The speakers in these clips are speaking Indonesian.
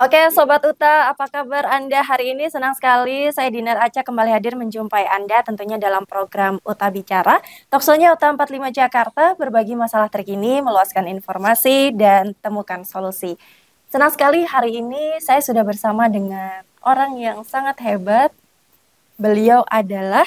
Oke, Sobat Uta, apa kabar Anda hari ini? Senang sekali saya Dinar Aca kembali hadir menjumpai Anda tentunya dalam program Uta Bicara. Talkshow-nya Uta 45 Jakarta, berbagi masalah terkini, meluaskan informasi, dan temukan solusi. Senang sekali hari ini saya sudah bersama dengan orang yang sangat hebat. Beliau adalah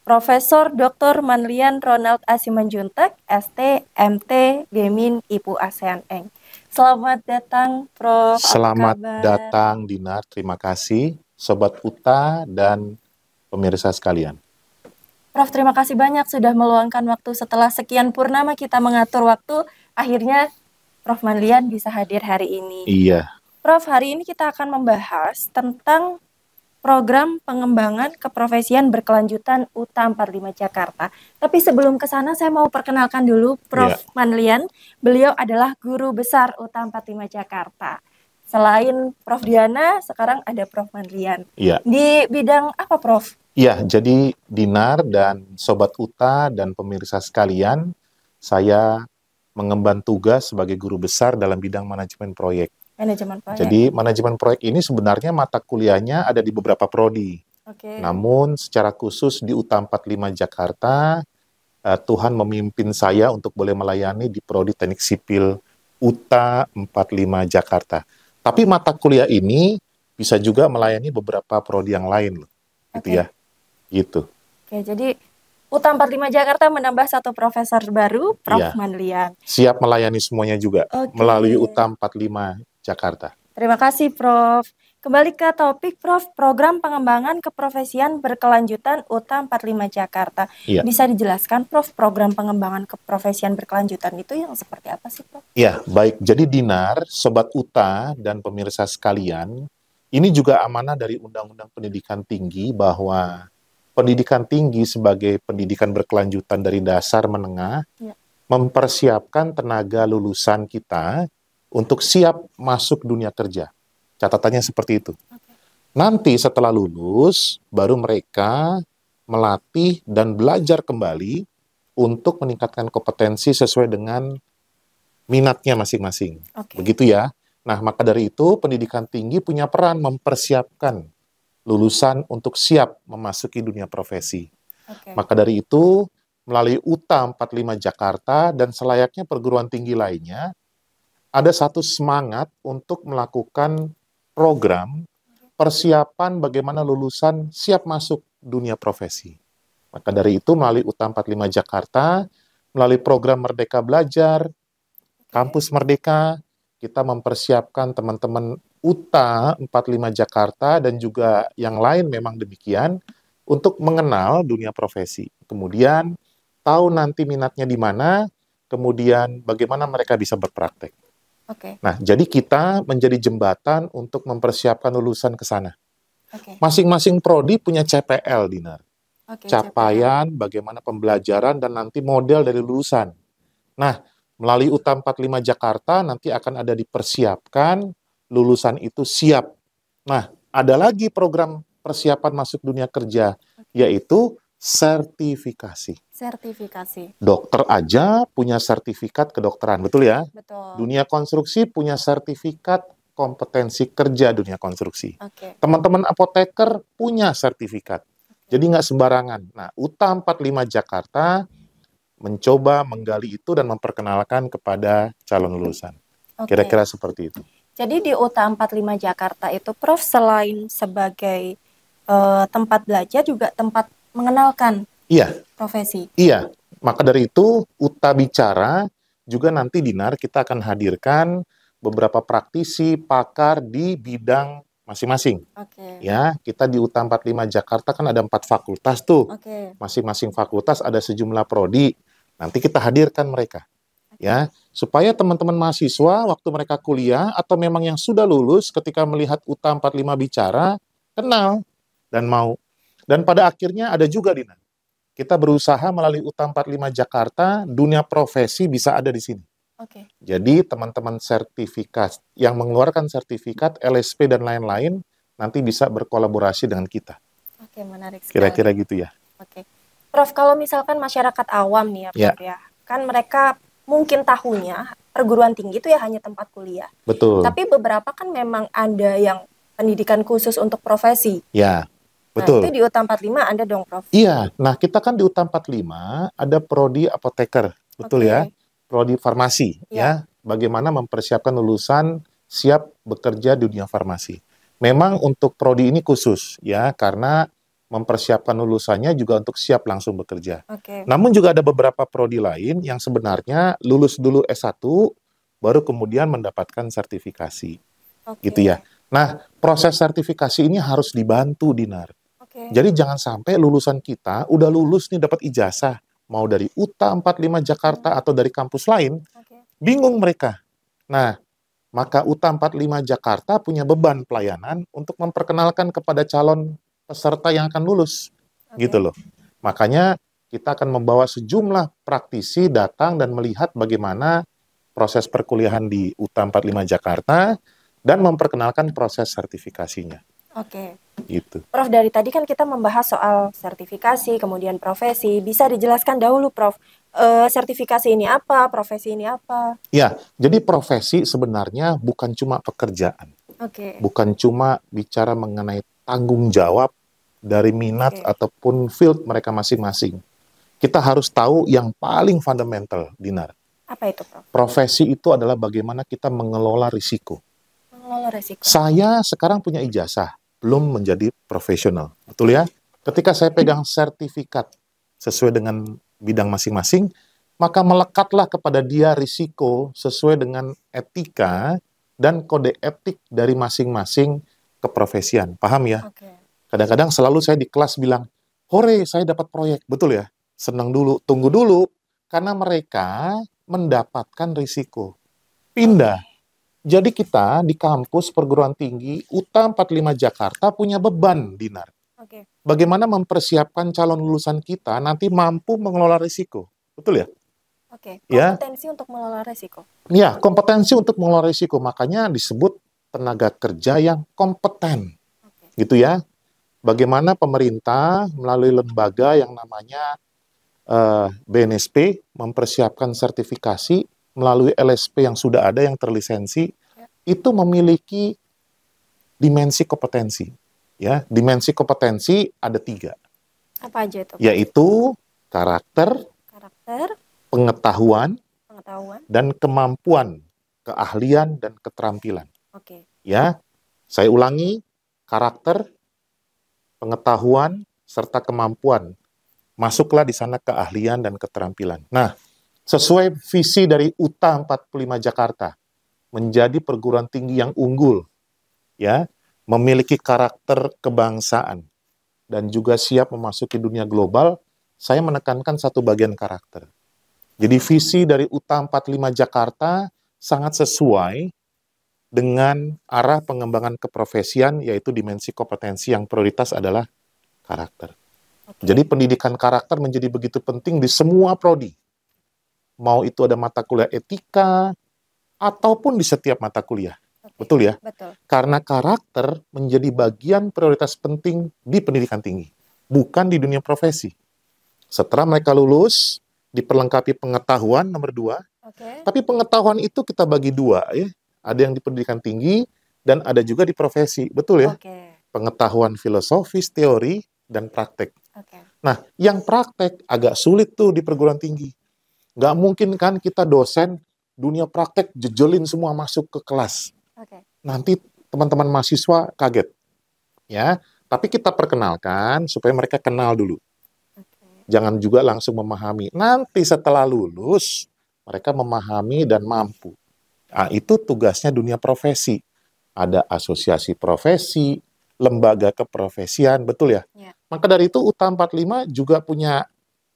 Profesor Dr. Manlian Ronald Asimanjuntak, ST, MT, Gemin, IPU ASEAN Eng. Selamat datang, Prof. Selamat datang, Dinar. Terima kasih, Sobat Uta dan pemirsa sekalian. Prof, terima kasih banyak sudah meluangkan waktu setelah sekian purnama kita mengatur waktu. Akhirnya Prof. Manlian bisa hadir hari ini. Iya. Prof, hari ini kita akan membahas tentang program pengembangan keprofesian berkelanjutan UTA 45 Jakarta. Tapi sebelum ke sana saya mau perkenalkan dulu Prof. Manlian. Beliau adalah guru besar UTA 45 Jakarta. Selain Prof. Diana, sekarang ada Prof. Manlian. Iya. Di bidang apa, Prof? Iya, jadi Dinar dan Sobat Uta dan pemirsa sekalian, saya mengemban tugas sebagai guru besar dalam bidang manajemen proyek. Manajemen proyek. Jadi manajemen proyek ini sebenarnya mata kuliahnya ada di beberapa prodi. Namun secara khusus di UTA 45 Jakarta, Tuhan memimpin saya untuk boleh melayani di prodi Teknik Sipil UTA 45 Jakarta. Tapi mata kuliah ini bisa juga melayani beberapa prodi yang lain loh. Gitu ya. Gitu. Oke, jadi UTA 45 Jakarta menambah satu profesor baru, Prof. Manlian. Siap melayani semuanya juga melalui UTA 45 Jakarta. Terima kasih, Prof. Kembali ke topik, Prof. Program pengembangan keprofesian berkelanjutan UTA 45 Jakarta. Bisa dijelaskan, Prof, program pengembangan keprofesian berkelanjutan itu yang seperti apa sih, Prof? Ya, baik. Jadi Dinar, Sobat Uta, dan pemirsa sekalian, ini juga amanah dari Undang-Undang Pendidikan Tinggi bahwa pendidikan tinggi sebagai pendidikan berkelanjutan dari dasar menengah mempersiapkan tenaga lulusan kita untuk siap masuk dunia kerja. Catatannya seperti itu. Nanti setelah lulus, baru mereka melatih dan belajar kembali untuk meningkatkan kompetensi sesuai dengan minatnya masing-masing. Begitu ya. Nah, maka dari itu pendidikan tinggi punya peran mempersiapkan lulusan untuk siap memasuki dunia profesi. Maka dari itu, melalui UTA 45 Jakarta dan selayaknya perguruan tinggi lainnya, ada satu semangat untuk melakukan program persiapan bagaimana lulusan siap masuk dunia profesi. Maka dari itu melalui UTA 45 Jakarta, melalui program Merdeka Belajar, Kampus Merdeka, kita mempersiapkan teman-teman UTA 45 Jakarta dan juga yang lain memang demikian untuk mengenal dunia profesi. Kemudian tahu nanti minatnya di mana, kemudian bagaimana mereka bisa berpraktek. Nah, jadi kita menjadi jembatan untuk mempersiapkan lulusan ke sana. Masing-masing prodi punya CPL, Dinar. Capaian, bagaimana pembelajaran, dan nanti model dari lulusan. Nah, melalui UTA 45 Jakarta nanti akan ada dipersiapkan lulusan itu siap. Nah, ada lagi program persiapan masuk dunia kerja, yaitu sertifikasi. Dokter aja punya sertifikat kedokteran, betul ya? Betul. Dunia konstruksi punya sertifikat kompetensi kerja dunia konstruksi. Teman-teman apoteker punya sertifikat. Jadi nggak sembarangan. Nah, UTA 45 Jakarta mencoba menggali itu dan memperkenalkan kepada calon lulusan. Kira-kira seperti itu. Jadi di UTA 45 Jakarta itu, Prof, selain sebagai tempat belajar juga tempat mengenalkan profesi. Iya, maka dari itu UTA Bicara juga nanti Dinar kita akan hadirkan beberapa praktisi, pakar di bidang masing-masing. Ya, kita di UTA 45 Jakarta kan ada 4 fakultas tuh. Masing-masing fakultas ada sejumlah prodi. Nanti kita hadirkan mereka. Ya, supaya teman-teman mahasiswa waktu mereka kuliah atau memang yang sudah lulus ketika melihat UTA 45 Bicara kenal dan mau. Dan pada akhirnya ada juga, Dina, kita berusaha melalui UTA 45 Jakarta, dunia profesi bisa ada di sini. Jadi teman-teman sertifikat yang mengeluarkan sertifikat, LSP dan lain-lain nanti bisa berkolaborasi dengan kita. Menarik sekali. Kira-kira gitu ya. Prof, kalau misalkan masyarakat awam nih ya, Prof, ya, kan mereka mungkin tahunya perguruan tinggi itu ya hanya tempat kuliah. Betul. Tapi beberapa kan memang ada yang pendidikan khusus untuk profesi. Ya, Nah, betul. itu di UTA 45 ada dong, Prof. Iya, nah kita kan di UTA 45 ada prodi apoteker, betul ya? Prodi farmasi, ya. Bagaimana mempersiapkan lulusan siap bekerja di dunia farmasi. Memang untuk prodi ini khusus, ya, karena mempersiapkan lulusannya juga untuk siap langsung bekerja. Namun juga ada beberapa prodi lain yang sebenarnya lulus dulu S1, baru kemudian mendapatkan sertifikasi. Gitu ya. Nah, proses sertifikasi ini harus dibantu, Dinar. Jadi jangan sampai lulusan kita udah lulus nih dapat ijazah, mau dari UTA 45 Jakarta atau dari kampus lain, bingung mereka. Nah, maka UTA 45 Jakarta punya beban pelayanan untuk memperkenalkan kepada calon peserta yang akan lulus. Gitu loh. Makanya kita akan membawa sejumlah praktisi datang dan melihat bagaimana proses perkuliahan di UTA 45 Jakarta dan memperkenalkan proses sertifikasinya. Gitu. Prof, dari tadi kan kita membahas soal sertifikasi, kemudian profesi. Bisa dijelaskan dahulu, Prof, sertifikasi ini apa, profesi ini apa? Ya, jadi profesi sebenarnya bukan cuma pekerjaan. Bukan cuma bicara mengenai tanggung jawab dari minat ataupun field mereka masing-masing. Kita harus tahu yang paling fundamental, Dinar. Apa itu, Prof? Profesi itu adalah bagaimana kita mengelola risiko. Mengelola risiko. Saya sekarang punya ijazah, belum menjadi profesional. Betul ya? Ketika saya pegang sertifikat sesuai dengan bidang masing-masing, maka melekatlah kepada dia risiko sesuai dengan etika dan kode etik dari masing-masing keprofesian. Paham ya? Kadang-kadang selalu saya di kelas bilang, hore saya dapat proyek. Betul ya? Senang dulu, tunggu dulu. Karena mereka mendapatkan risiko. Pindah. Jadi kita di kampus perguruan tinggi UTA 45 Jakarta punya beban, Dinar. Bagaimana mempersiapkan calon lulusan kita nanti mampu mengelola risiko. Betul ya? Kompetensi untuk mengelola risiko. Ya, kompetensi untuk mengelola risiko. Makanya disebut tenaga kerja yang kompeten. Gitu ya. Bagaimana pemerintah melalui lembaga yang namanya BNSP mempersiapkan sertifikasi melalui LSP yang sudah ada, yang terlisensi, itu memiliki dimensi kompetensi. Ya, dimensi kompetensi ada 3. Apa aja itu? Yaitu karakter, pengetahuan, dan kemampuan, keahlian, dan keterampilan. Ya, saya ulangi, karakter, pengetahuan, serta kemampuan. Masuklah di sana keahlian dan keterampilan. Nah, sesuai visi dari UTA 45 Jakarta, menjadi perguruan tinggi yang unggul, ya, memiliki karakter kebangsaan, dan juga siap memasuki dunia global, saya menekankan satu bagian karakter. Jadi visi dari UTA 45 Jakarta sangat sesuai dengan arah pengembangan keprofesian, yaitu dimensi kompetensi yang prioritas adalah karakter. Jadi pendidikan karakter menjadi begitu penting di semua prodi. Mau itu ada mata kuliah etika, ataupun di setiap mata kuliah. Betul ya? Betul. Karena karakter menjadi bagian prioritas penting di pendidikan tinggi, bukan di dunia profesi. Setelah mereka lulus, diperlengkapi pengetahuan nomor 2, tapi pengetahuan itu kita bagi 2 ya. Ada yang di pendidikan tinggi, dan ada juga di profesi. Betul ya? Pengetahuan filosofis, teori, dan praktek. Nah, yang praktek agak sulit tuh di perguruan tinggi. Nggak mungkin kan kita dosen dunia praktek jejelin semua masuk ke kelas. Nanti teman-teman mahasiswa kaget. Ya, tapi kita perkenalkan supaya mereka kenal dulu. Jangan juga langsung memahami. Nanti setelah lulus, mereka memahami dan mampu. Nah, itu tugasnya dunia profesi. Ada asosiasi profesi, lembaga keprofesian, betul ya? Maka dari itu UTA 45 juga punya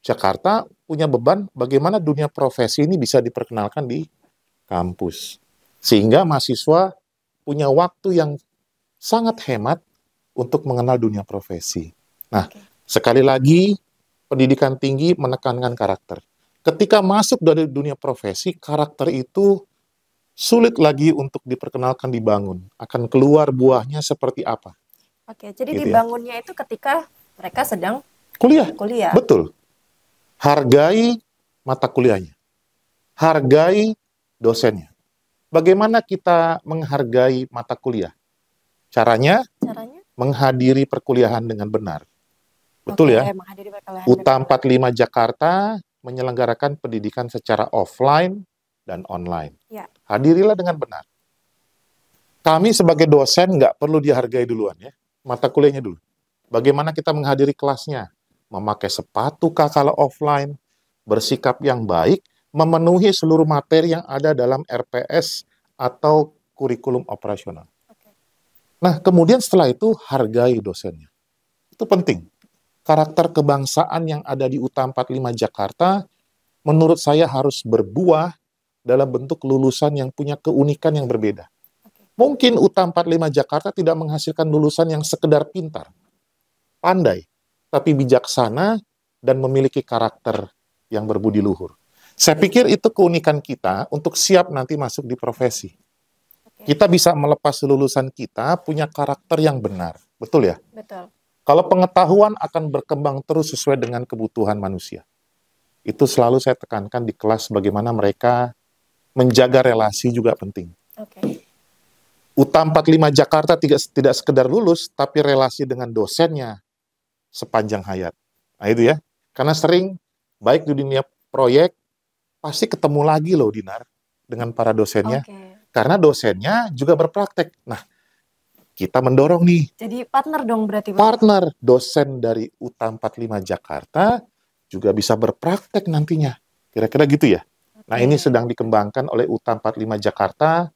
Jakarta, punya beban bagaimana dunia profesi ini bisa diperkenalkan di kampus. Sehingga mahasiswa punya waktu yang sangat hemat untuk mengenal dunia profesi. Nah, sekali lagi, pendidikan tinggi menekankan karakter. Ketika masuk dari dunia profesi, karakter itu sulit lagi untuk diperkenalkan, dibangun. Akan keluar buahnya seperti apa. Jadi gitu dibangunnya ya? Itu ketika mereka sedang kuliah. Kuliah. Betul. Hargai mata kuliahnya. Hargai dosennya. Bagaimana kita menghargai mata kuliah? Caranya menghadiri perkuliahan dengan benar. Betul ya? UTA 45 Jakarta menyelenggarakan pendidikan secara offline dan online. Ya. Hadirilah dengan benar. Kami sebagai dosen nggak perlu dihargai duluan ya, mata kuliahnya dulu. Bagaimana kita menghadiri kelasnya? Memakai sepatu kalau offline, bersikap yang baik, memenuhi seluruh materi yang ada dalam RPS atau kurikulum operasional. Nah, kemudian setelah itu hargai dosennya. Itu penting. Karakter kebangsaan yang ada di UTA 45 Jakarta menurut saya harus berbuah dalam bentuk lulusan yang punya keunikan yang berbeda. Mungkin UTA 45 Jakarta tidak menghasilkan lulusan yang sekedar pintar, pandai, tapi bijaksana dan memiliki karakter yang berbudi luhur. Saya pikir itu keunikan kita untuk siap nanti masuk di profesi. Kita bisa melepas lulusan kita punya karakter yang benar. Betul ya? Betul. Kalau pengetahuan akan berkembang terus sesuai dengan kebutuhan manusia. Itu selalu saya tekankan di kelas bagaimana mereka menjaga relasi juga penting. UTA 45 Jakarta tidak sekedar lulus, tapi relasi dengan dosennya sepanjang hayat. Nah itu ya. Karena sering, baik di dunia proyek, pasti ketemu lagi loh Dinar, dengan para dosennya. Karena dosennya juga berpraktek. Nah, kita mendorong nih. Jadi partner dong berarti. Partner, dosen dari UTA 45 Jakarta juga bisa berpraktek nantinya. Kira-kira gitu ya. Nah ini sedang dikembangkan oleh UTA 45 Jakarta.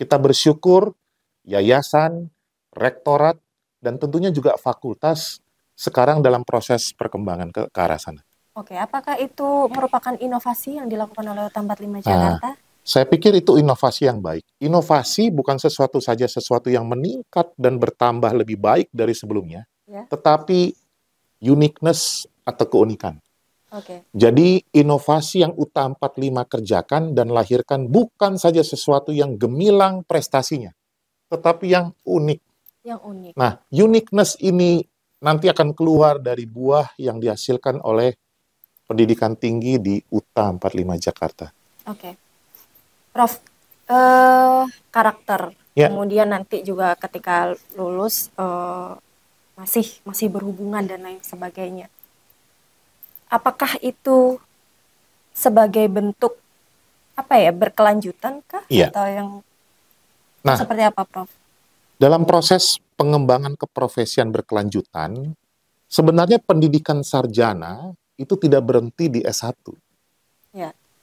Kita bersyukur yayasan, rektorat, dan tentunya juga fakultas sekarang dalam proses perkembangan ke arah sana. Apakah itu merupakan inovasi yang dilakukan oleh UTA 45 Jakarta? Saya pikir itu inovasi yang baik. Inovasi bukan sesuatu yang meningkat dan bertambah lebih baik dari sebelumnya, tetapi uniqueness atau keunikan. Jadi inovasi yang UTA 45 kerjakan dan lahirkan bukan saja sesuatu yang gemilang prestasinya, tetapi yang unik. Nah, uniqueness ini nanti akan keluar dari buah yang dihasilkan oleh pendidikan tinggi di UTA 45 Jakarta. Prof, karakter, kemudian nanti juga ketika lulus masih berhubungan dan lain sebagainya. Apakah itu sebagai bentuk berkelanjutan kah? Atau yang seperti apa, Prof? Dalam proses pengembangan keprofesian berkelanjutan, sebenarnya pendidikan sarjana itu tidak berhenti di S1.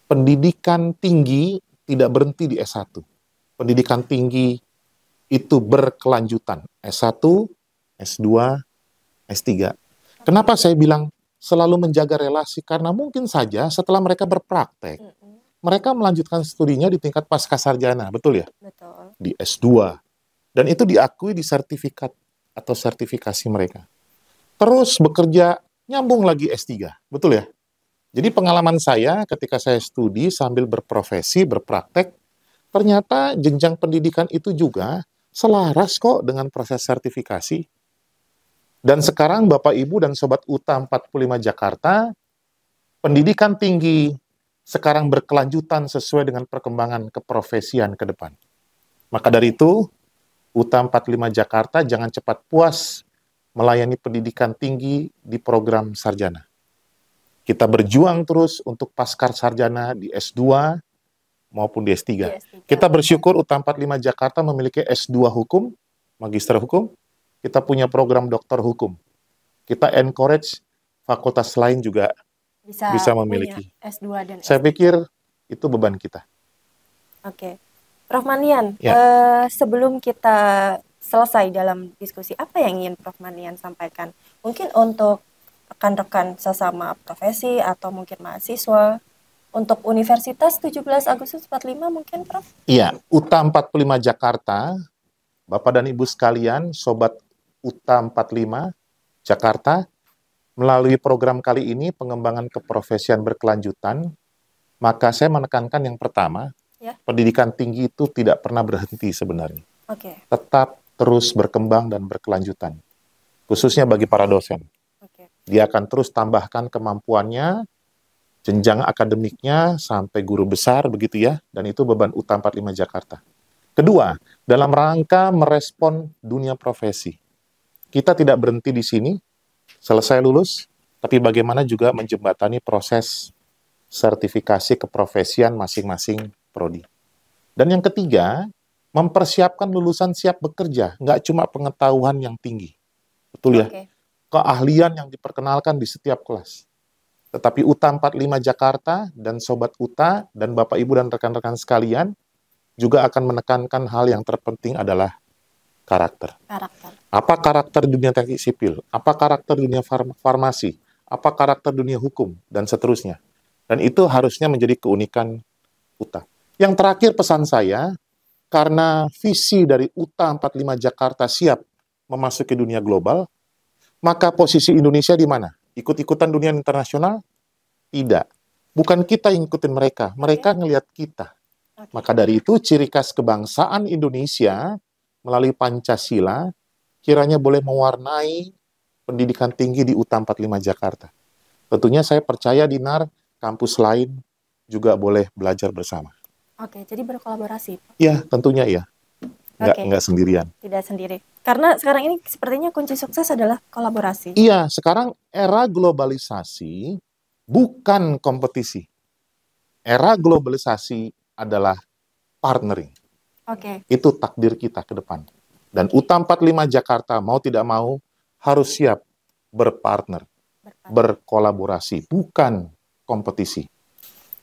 Pendidikan tinggi tidak berhenti di S1. Pendidikan tinggi itu berkelanjutan. S1, S2, S3. Kenapa saya bilang selalu menjaga relasi? Karena mungkin saja setelah mereka berpraktek, mereka melanjutkan studinya di tingkat pascasarjana, betul ya? Betul. Di S2. Dan itu diakui di sertifikat atau sertifikasi mereka. Terus bekerja, nyambung lagi S3, betul ya? Jadi pengalaman saya ketika saya studi sambil berprofesi, berpraktek, ternyata jenjang pendidikan itu juga selaras kok dengan proses sertifikasi. Dan sekarang Bapak Ibu dan Sobat UTA 45 Jakarta, pendidikan tinggi sekarang berkelanjutan sesuai dengan perkembangan keprofesian ke depan. Maka dari itu, UTA 45 Jakarta jangan cepat puas melayani pendidikan tinggi di program sarjana. Kita berjuang terus untuk pasca sarjana di S2 maupun di S3. Kita bersyukur UTA 45 Jakarta memiliki S2 Hukum, Magister Hukum. Kita punya program Doktor Hukum. Kita encourage fakultas lain juga bisa memiliki. S2 dan Saya pikir itu beban kita. Prof Manian, sebelum kita selesai dalam diskusi, apa yang ingin Prof Manian sampaikan? Mungkin untuk rekan-rekan sesama profesi atau mungkin mahasiswa untuk Universitas 17 Agustus 45 mungkin, Prof? Iya, UTA 45 Jakarta, Bapak dan Ibu sekalian, Sobat UTA 45 Jakarta, melalui program kali ini pengembangan keprofesian berkelanjutan, maka saya menekankan yang pertama, pendidikan tinggi itu tidak pernah berhenti sebenarnya. Tetap terus berkembang dan berkelanjutan, khususnya bagi para dosen. Dia akan terus tambahkan kemampuannya jenjang akademiknya sampai guru besar begitu ya, dan itu beban UTA 45 Jakarta. Kedua, dalam rangka merespon dunia profesi. Kita tidak berhenti di sini, selesai lulus, tapi bagaimana juga menjembatani proses sertifikasi keprofesian masing-masing prodi. Dan yang ketiga, mempersiapkan lulusan siap bekerja, nggak cuma pengetahuan yang tinggi. Betul ya? Keahlian yang diperkenalkan di setiap kelas. Tetapi UTA 45 Jakarta dan Sobat UTA dan Bapak Ibu dan rekan-rekan sekalian juga akan menekankan hal yang terpenting adalah karakter. Apa karakter dunia teknik sipil? Apa karakter dunia farmasi? Apa karakter dunia hukum? Dan seterusnya. Dan itu harusnya menjadi keunikan UTA. Yang terakhir pesan saya, karena visi dari UTA 45 Jakarta siap memasuki dunia global, maka posisi Indonesia di mana? Ikut-ikutan dunia internasional? Tidak. Bukan kita yang ikutin mereka, mereka ngelihat kita. Maka dari itu, ciri khas kebangsaan Indonesia melalui Pancasila kiranya boleh mewarnai pendidikan tinggi di UTA 45 Jakarta. Tentunya saya percaya Dinar, kampus lain juga boleh belajar bersama. Oke, jadi berkolaborasi. Iya, tentunya ya. Nggak sendirian. Tidak sendiri. Karena sekarang ini sepertinya kunci sukses adalah kolaborasi. Iya, sekarang era globalisasi bukan kompetisi. Era globalisasi adalah partnering. Itu takdir kita ke depan. Dan UTA 45 Jakarta mau tidak mau harus siap berpartner, berkolaborasi, bukan kompetisi.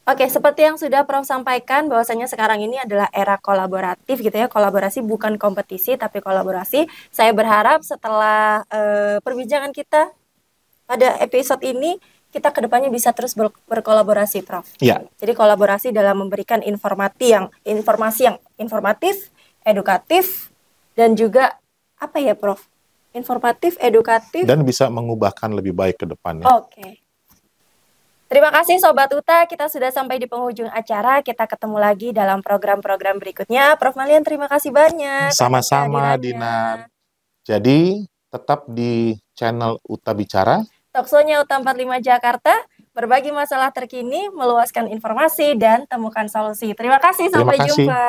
Oke, seperti yang sudah Prof sampaikan bahwasanya sekarang ini adalah era kolaboratif gitu ya, kolaborasi bukan kompetisi tapi kolaborasi. Saya berharap setelah perbincangan kita pada episode ini kita kedepannya bisa terus berkolaborasi, Prof. Ya. Jadi kolaborasi dalam memberikan informasi yang informatif, edukatif, dan juga apa ya, Prof? Informatif, edukatif, dan bisa mengubahkan lebih baik ke depannya. Oke. Terima kasih Sobat UTA, kita sudah sampai di penghujung acara. Kita ketemu lagi dalam program-program berikutnya. Prof Malian, terima kasih banyak. Sama-sama, Dinar. Jadi, tetap di channel UTA Bicara. Talkshow-nya UTA 45 Jakarta, berbagi masalah terkini, meluaskan informasi, dan temukan solusi. Terima kasih, sampai jumpa.